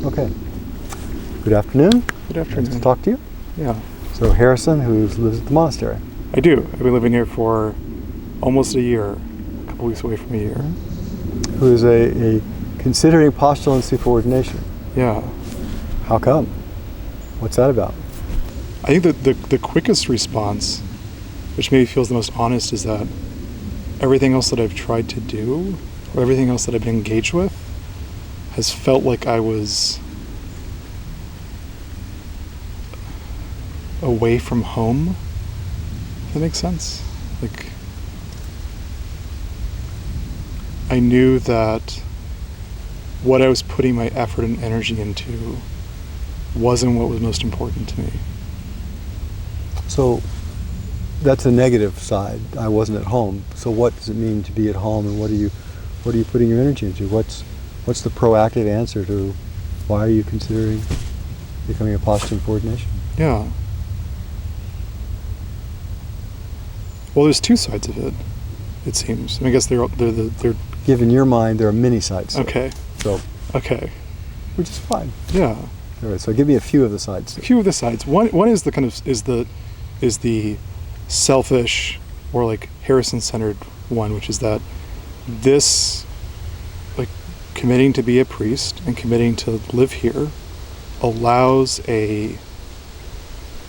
Okay. Good afternoon. Good afternoon. Nice to talk to you. Yeah. So Harrison, who lives at the monastery. I do. I've been living here for almost a year, a couple weeks away from a year. Who is a considering postulancy for ordination. Yeah. How come? What's that about? I think that the quickest response, which maybe feels the most honest, is that everything else that I've tried to do, or everything else that I've been engaged with, has felt like I was away from home. Does that make sense? Like, I knew that what I was putting my effort and energy into wasn't what was most important to me. So that's a negative side. I wasn't at home. So what does it mean to be at home, and what are you putting your energy into? What's the proactive answer to why are you considering becoming a postulant for ordination? Yeah. Well, there's two sides of it, it seems. I guess they're Given your mind, there are many sides. okay. So, Okay. which is fine. Yeah. All right. So give me a few of the sides. A few of the sides. One is the kind of is the selfish or like Harrison-centered one, which is that this, like, committing to be a priest and committing to live here allows a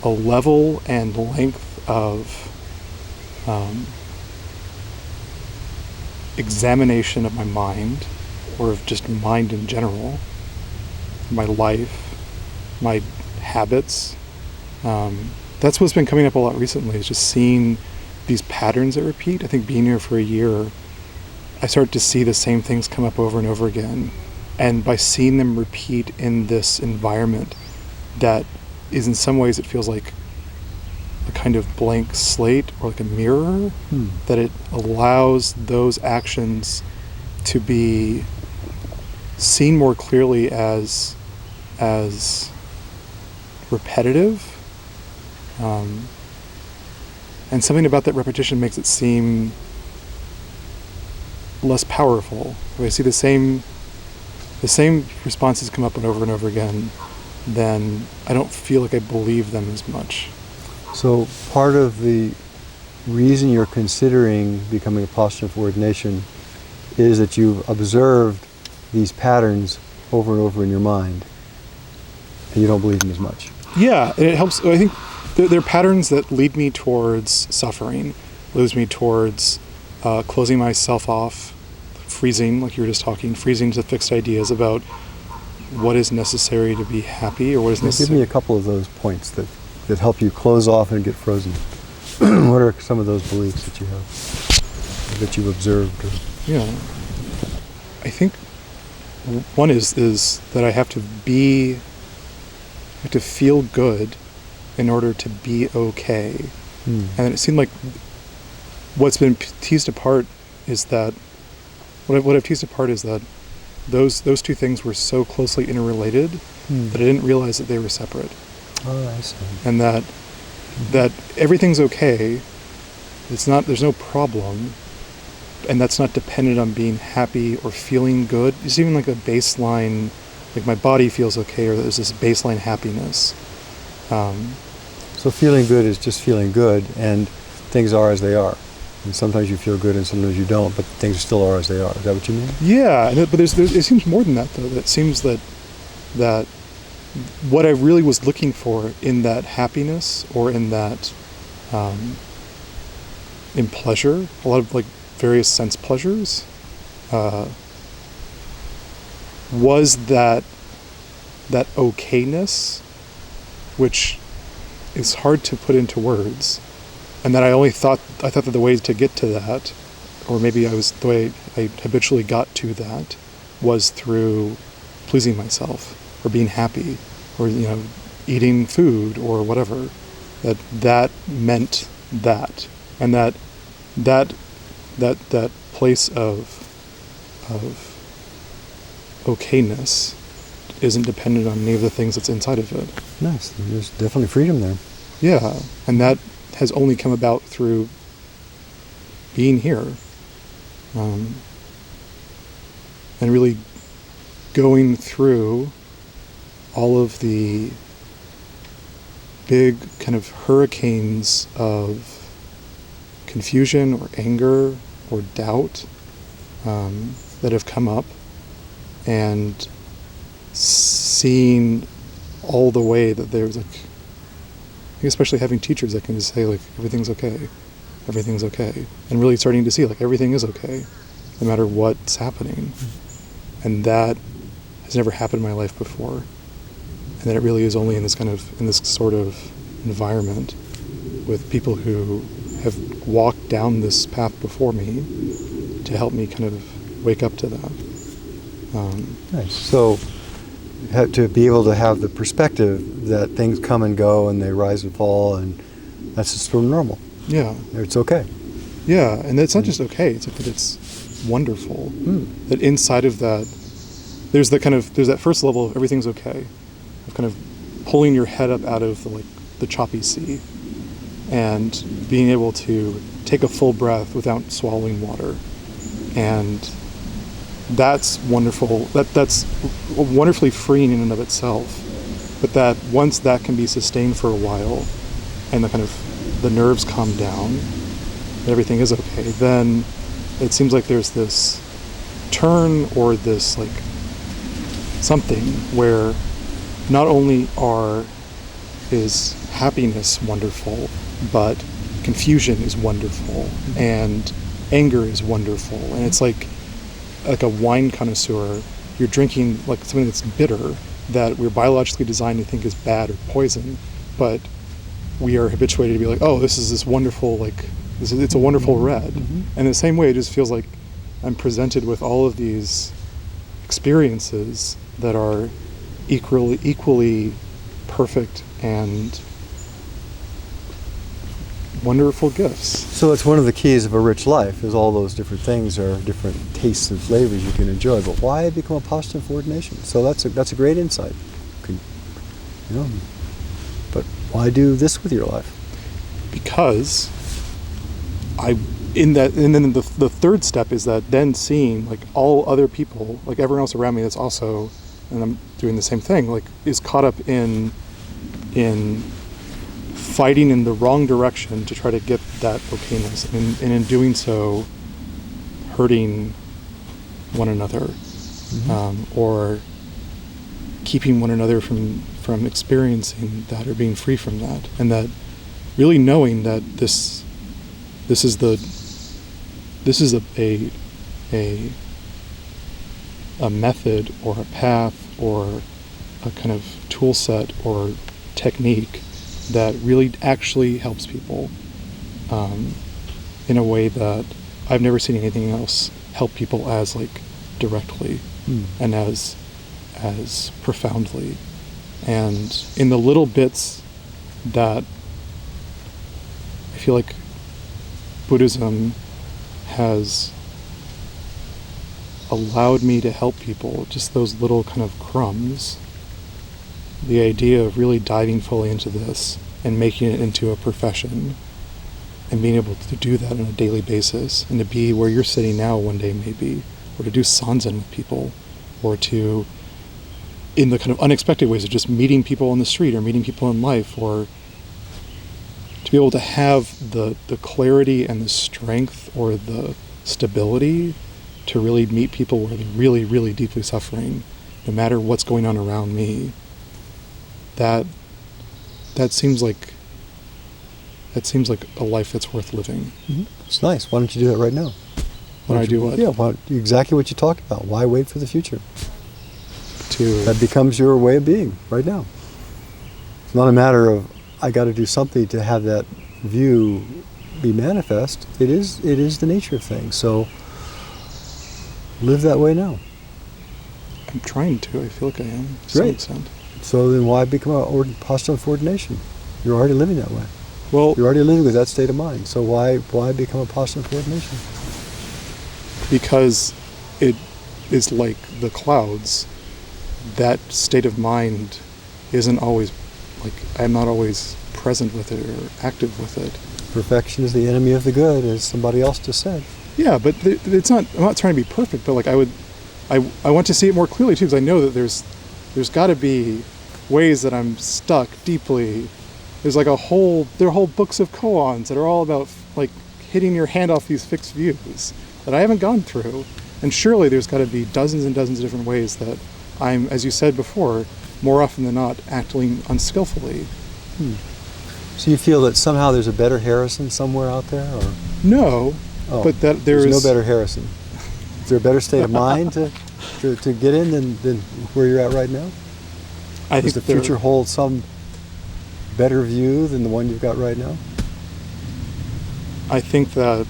level and length of examination of my mind, or of just mind in general, my life, my habits. That's what's been coming up a lot recently, is just seeing these patterns that repeat. I think being here for a year, I start to see the same things come up over and over again. And by seeing them repeat in this environment that is, in some ways, it feels like a kind of blank slate or like a mirror, that it allows those actions to be seen more clearly as repetitive. And something about that repetition makes it seem less powerful. If I see the same responses come up and over again, then I don't feel like I believe them as much. So part of the reason you're considering becoming a postulant for ordination is that you've observed these patterns over and over in your mind, and you don't believe them as much. Yeah, it helps. I think there are patterns that lead me towards suffering, leads me towards closing myself off, freezing, like you were just talking, freezing to fixed ideas about what is necessary to be happy, or what is necessary. Give me a couple of those points that help you close off and get frozen. What are some of those beliefs that you have, that you've observed? Yeah, I think one is that I have to feel good in order to be okay. And it seemed like what's been teased apart is that what I've teased apart is that those two things were so closely interrelated that I didn't realize that they were separate. Oh, I see. And that everything's okay. There's no problem, and that's not dependent on being happy or feeling good. It's even like a baseline, like my body feels okay, or there's this baseline happiness. So feeling good is just feeling good, and things are as they are. And sometimes you feel good and sometimes you don't, but things still are as they are. Is that what you mean? Yeah, but it seems more than that, though. It seems that what I really was looking for in that happiness, or in that in pleasure, a lot of like various sense pleasures, was that okayness, which is hard to put into words, and that I thought that the way to get to that, or maybe the way I habitually got to that, was through pleasing myself, or being happy, or eating food, or whatever. That meant that, and that place of okayness isn't dependent on any of the things that's inside of it. Nice. There's definitely freedom there. Yeah, and that has only come about through being here, and really going through all of the big kind of hurricanes of confusion or anger or doubt that have come up, and seeing all the way that there's like, especially having teachers that can just say like, everything's okay, and really starting to see like everything is okay, no matter what's happening. And that has never happened in my life before, and that it really is only in this sort of environment with people who have walked down this path before me to help me kind of wake up to that. Nice. So to be able to have the perspective that things come and go and they rise and fall, and that's just sort of normal. Yeah. It's okay. Yeah, and it's not just okay, it's like that it's wonderful. That inside of that, there's that first level of everything's okay, of kind of pulling your head up out of the choppy sea and being able to take a full breath without swallowing water. And that's wonderful. That's wonderfully freeing in and of itself. But that once that can be sustained for a while, and the nerves calm down, and everything is okay, then it seems like there's this turn, or this like something where not only is happiness wonderful, but confusion is wonderful, and anger is wonderful. And it's like a wine connoisseur, you're drinking like something that's bitter, that we're biologically designed to think is bad or poison, but we are habituated to be like, oh, this is this wonderful, it's a wonderful red. And in the same way, it just feels like I'm presented with all of these experiences that are equally perfect and wonderful gifts. So it's one of the keys of a rich life, is all those different things are different tastes and flavors you can enjoy. But why become a postulant for ordination? So that's a great insight. But why do this with your life? Because and then the third step is that then seeing like all other people, like everyone else around me that's also, and I'm doing the same thing, like is caught up in fighting in the wrong direction to try to get that okayness, and in doing so hurting one another, or keeping one another from experiencing that or being free from that. And that really knowing that this is a method or a path or a kind of tool set or technique that really actually helps people in a way that I've never seen anything else help people as directly and as profoundly. And in the little bits that I feel like Buddhism has allowed me to help people, just those little kind of crumbs, the idea of really diving fully into this and making it into a profession and being able to do that on a daily basis, and to be where you're sitting now one day maybe, or to do Sanzen with people, or to, in the kind of unexpected ways of just meeting people on the street or meeting people in life, or to be able to have the clarity and the strength or the stability to really meet people where they're really, really deeply suffering, no matter what's going on around me. That seems like a life that's worth living. It's nice. Why don't you do that right now? When I do what? Yeah, exactly what you talked about. Why wait for the future? That becomes your way of being right now. It's not a matter of I got to do something to have that view be manifest. It is the nature of things. So live that way now. I'm trying to. I feel like I am to some extent. So then why become a postulant for ordination? You're already living that way. Well, you're already living with that state of mind. So why become a postulant for ordination? Because it is like the clouds. That state of mind isn't always, I'm not always present with it or active with it. Perfection is the enemy of the good, as somebody else just said. Yeah, but it's not. I'm not trying to be perfect, but I want to see it more clearly too, because I know that there's got to be ways that I'm stuck deeply. There's like there are whole books of koans that are all about like hitting your hand off these fixed views that I haven't gone through. And surely there's got to be dozens and dozens of different ways that I'm, as you said before, more often than not, acting unskillfully. So you feel that somehow there's a better Harrison somewhere out there, or No, but that there's there's no better Harrison. Is there a better state of mind to get in than where you're at right now? I Does think the future hold some better view than the one you've got right now? I think that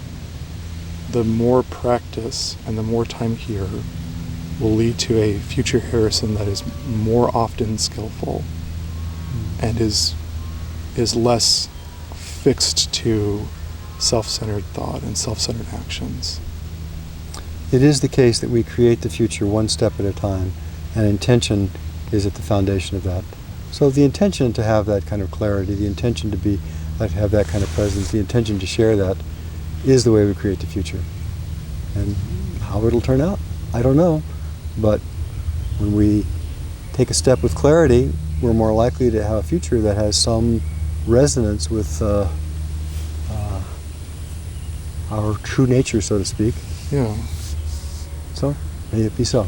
the more practice and the more time here will lead to a future Harrison that is more often skillful and is less fixed to self-centered thought and self-centered actions. It is the case that we create the future one step at a time, and intention is at the foundation of that. So the intention to have that kind of clarity, the intention to have that kind of presence, the intention to share that is the way we create the future. And how it'll turn out, I don't know. But when we take a step with clarity, we're more likely to have a future that has some resonance with our true nature, so to speak. Yeah. So, may it be so.